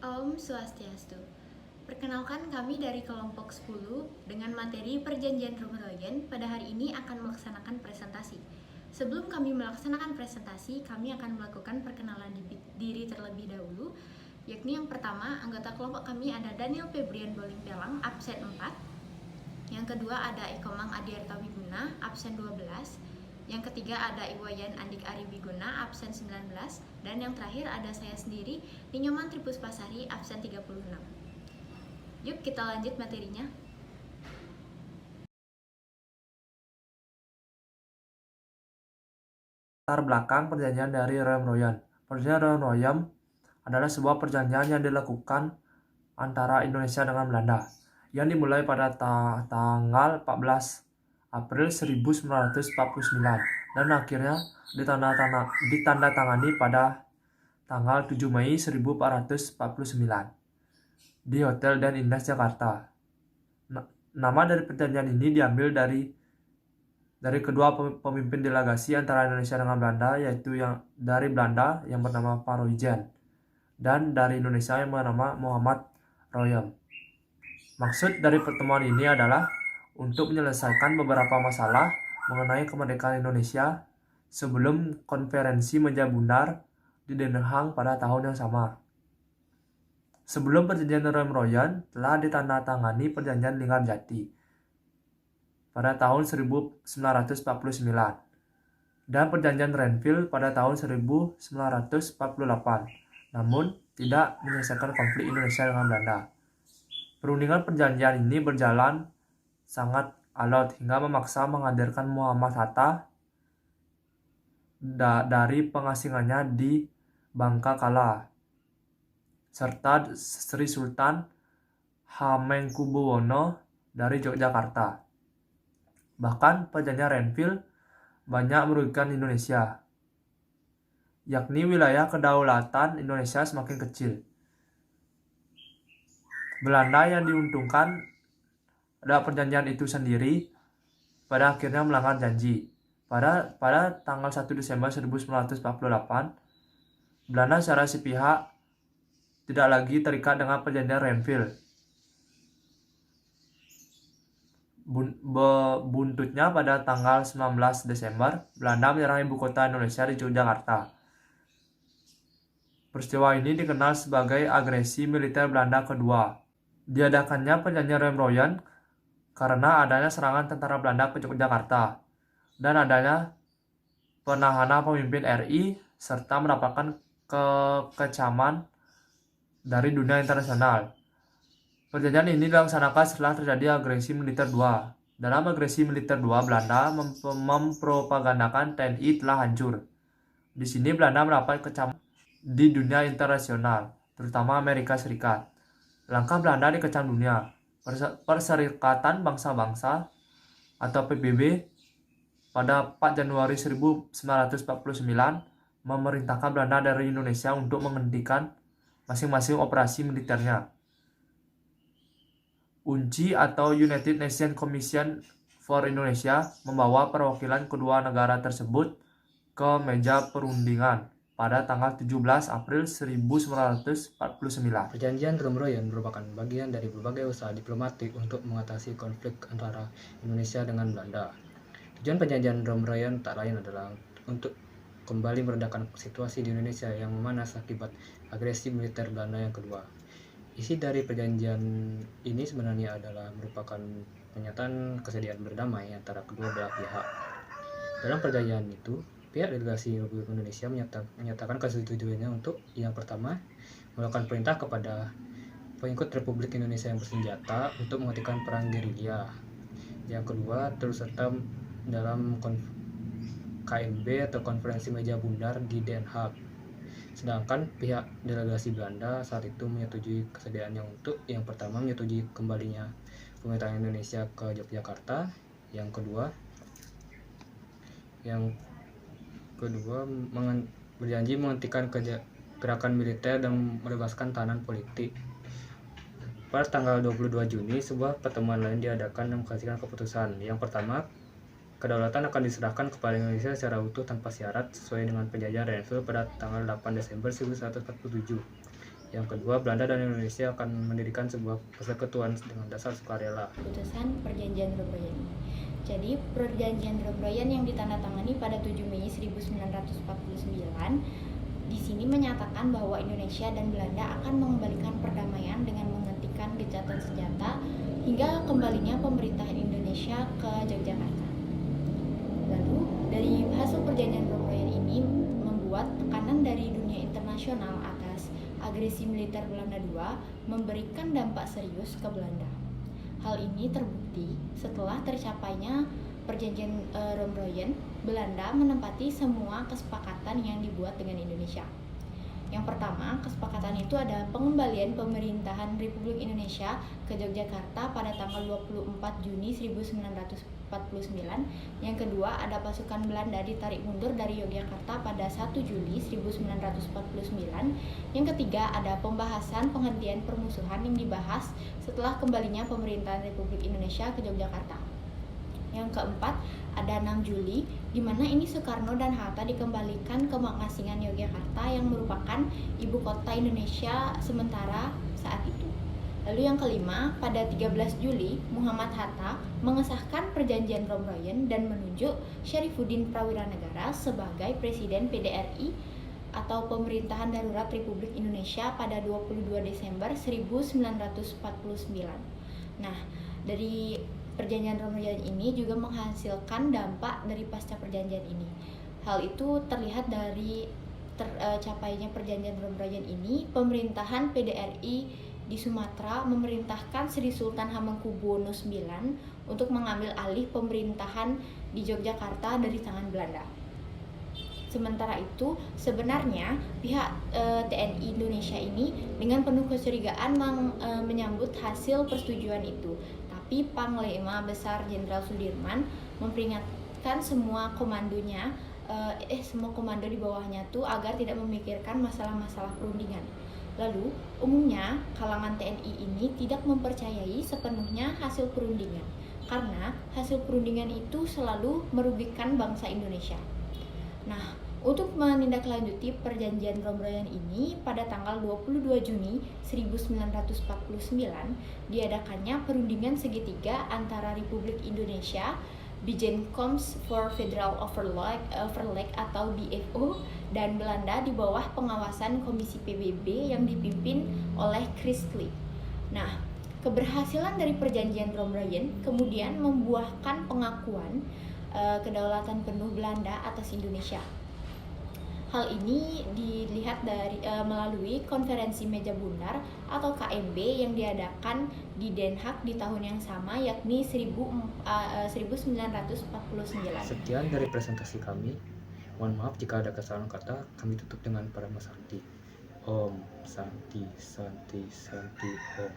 Om Swastiastu. Perkenalkan kami dari kelompok 10 dengan materi Perjanjian Royan pada hari ini akan melaksanakan presentasi. Sebelum kami melaksanakan presentasi, kami akan melakukan perkenalan diri terlebih dahulu, yakni yang pertama, anggota kelompok kami ada Daniel Febrian Boling Pelang, absen 4. Yang kedua ada Ikomang Adiarta Wiguna, absen 12. Yang ketiga ada Iwayan Andik Ari Biguna, absen 19. Dan yang terakhir ada saya sendiri, Ninyoman Tripuspasari, absen 36. Yuk kita lanjut materinya. Latar belakang perjanjian dari Royan. Perjanjian Royan adalah sebuah perjanjian yang dilakukan antara Indonesia dengan Belanda yang dimulai pada tanggal 14 April 1949 dan akhirnya ditandatangani pada tanggal 7 Mei 1449 di Hotel Dan Indah, Jakarta. Nama dari perjanjian ini diambil dari kedua pemimpin delegasi antara Indonesia dengan Belanda, yaitu yang dari Belanda yang bernama Paroijen dan dari Indonesia yang bernama Muhammad Royem. Maksud dari pertemuan ini adalah untuk menyelesaikan beberapa masalah mengenai kemerdekaan Indonesia sebelum konferensi Meja Bundar di Den Haag pada tahun yang sama. Sebelum perjanjian Royan telah ditandatangani perjanjian Linggarjati pada tahun 1949 dan perjanjian Renville pada tahun 1948, namun tidak menyelesaikan konflik Indonesia dengan Belanda. Perundingan perjanjian ini berjalan sangat alot hingga memaksa menghadirkan Muhammad Hatta dari pengasingannya di Bangka serta Sri Sultan Hamengkubuwono dari Yogyakarta. Bahkan perjanjian Renville banyak merugikan Indonesia, yakni wilayah kedaulatan Indonesia semakin kecil. Belanda yang diuntungkan pada perjanjian itu sendiri pada akhirnya melanggar janji. Pada tanggal 1 Desember 1948, Belanda secara sepihak tidak lagi terikat dengan perjanjian Renville. Buntutnya pada tanggal 19 Desember, Belanda menyerang ibu kota Indonesia di Yogyakarta. Peristiwa ini dikenal sebagai agresi militer Belanda kedua. Diadakannya perjanjian Royan karena adanya serangan tentara Belanda ke Yogyakarta dan adanya penahanan pemimpin RI serta mendapatkan kekecaman dari dunia internasional. Perjanjian ini dilaksanakan setelah terjadi agresi militer 2. Dalam agresi militer 2, Belanda mempropagandakan TNI telah hancur. Di sini Belanda mendapat kecaman di dunia internasional, terutama Amerika Serikat. Langkah Belanda dikecam dunia. Perserikatan Bangsa-Bangsa atau PBB pada 4 Januari 1949 memerintahkan Belanda dari Indonesia untuk menghentikan masing-masing operasi militernya. UNCI atau United Nations Commission for Indonesia membawa perwakilan kedua negara tersebut ke meja perundingan pada tanggal 17 April 1949. Perjanjian Royan merupakan bagian dari berbagai usaha diplomatik untuk mengatasi konflik antara Indonesia dengan Belanda. Tujuan perjanjian Royan tak lain adalah untuk kembali meredakan situasi di Indonesia yang memanas akibat agresi militer Belanda yang kedua. Isi dari perjanjian ini sebenarnya adalah merupakan pernyataan kesediaan berdamai antara kedua belah pihak. Dalam perjanjian itu, pihak delegasi Republik Indonesia menyatakan kesetujuannya untuk yang pertama, melakukan perintah kepada pengikut Republik Indonesia yang bersenjata untuk menghentikan perang gerilya. Yang kedua, terus serta dalam KMB atau Konferensi Meja Bundar di Den Haag. Sedangkan pihak delegasi Belanda saat itu menyetujui kesediaannya untuk yang pertama menyetujui kembalinya pemerintahan Indonesia ke Yogyakarta, yang kedua berjanji menghentikan gerakan militer dan membebaskan tahanan politik. Pada tanggal 22 Juni, sebuah pertemuan lain diadakan yang menghasilkan keputusan. Yang pertama, kedaulatan akan diserahkan kepada Indonesia secara utuh tanpa syarat sesuai dengan perjanjian Renville pada tanggal 8 Desember 1947. Yang kedua, Belanda dan Indonesia akan mendirikan sebuah persekutuan dengan dasar sukarela. Putusan Perjanjian Rombroyan ini. Jadi, Perjanjian Rombroyan yang ditandatangani pada 7 Mei 1949 di sini menyatakan bahwa Indonesia dan Belanda akan mengembalikan perdamaian dengan menghentikan gencatan senjata hingga kembalinya pemerintahan Indonesia ke Yogyakarta. Lalu, dari hasil Perjanjian Rombroyan ini membuat tekanan dari dunia internasional atas agresi militer Belanda II memberikan dampak serius ke Belanda. Hal ini terbukti setelah tercapainya Perjanjian Rombroyan, Belanda menempati semua kesepakatan yang dibuat dengan Indonesia. Yang pertama, kesepakatan itu ada pengembalian pemerintahan Republik Indonesia ke Yogyakarta pada tanggal 24 Juni 1949. Yang kedua, ada pasukan Belanda ditarik mundur dari Yogyakarta pada 1 Juli 1949. Yang ketiga, ada pembahasan penghentian permusuhan yang dibahas setelah kembalinya pemerintahan Republik Indonesia ke Yogyakarta. Yang keempat, ada 6 Juli, di mana ini Soekarno dan Hatta dikembalikan ke Mangasingan Yogyakarta yang merupakan ibu kota Indonesia sementara saat itu. Lalu yang kelima, pada 13 Juli, Muhammad Hatta mengesahkan Perjanjian Rombroyan dan menunjuk Syarifuddin Prawiranegara sebagai Presiden PDRI atau Pemerintahan Darurat Republik Indonesia pada 22 Desember 1949. Nah, dari Perjanjian Rombroyan ini juga menghasilkan dampak dari pasca perjanjian ini. Hal itu terlihat dari tercapainya Perjanjian Rombroyan ini. Pemerintahan PDRI di Sumatera memerintahkan Sri Sultan Hamengkubuwono IX untuk mengambil alih pemerintahan di Yogyakarta dari tangan Belanda. Sementara itu, sebenarnya pihak TNI Indonesia ini dengan penuh kecurigaan menyambut hasil persetujuan itu. Tapi Panglima Besar Jenderal Sudirman memperingatkan semua komandonya, semua komando di bawahnya tuh agar tidak memikirkan masalah-masalah perundingan. Lalu, umumnya kalangan TNI ini tidak mempercayai sepenuhnya hasil perundingan, karena hasil perundingan itu selalu merugikan bangsa Indonesia. Nah, untuk menindaklanjuti Perjanjian Rombroyan ini, pada tanggal 22 Juni 1949 diadakannya perundingan segitiga antara Republik Indonesia, Bijeenkomst for Federal Overleg atau BFO, dan Belanda di bawah pengawasan Komisi PBB yang dipimpin oleh Christlieb. Nah, keberhasilan dari Perjanjian Rombroyan kemudian membuahkan pengakuan kedaulatan penuh Belanda atas Indonesia. Hal ini dilihat dari melalui konferensi meja bundar atau KMB yang diadakan di Den Haag di tahun yang sama, yakni 1949. Sekian dari presentasi kami. Mohon maaf jika ada kesalahan kata. Kami tutup dengan Parama Santi. Om Santi Santi Santi Om.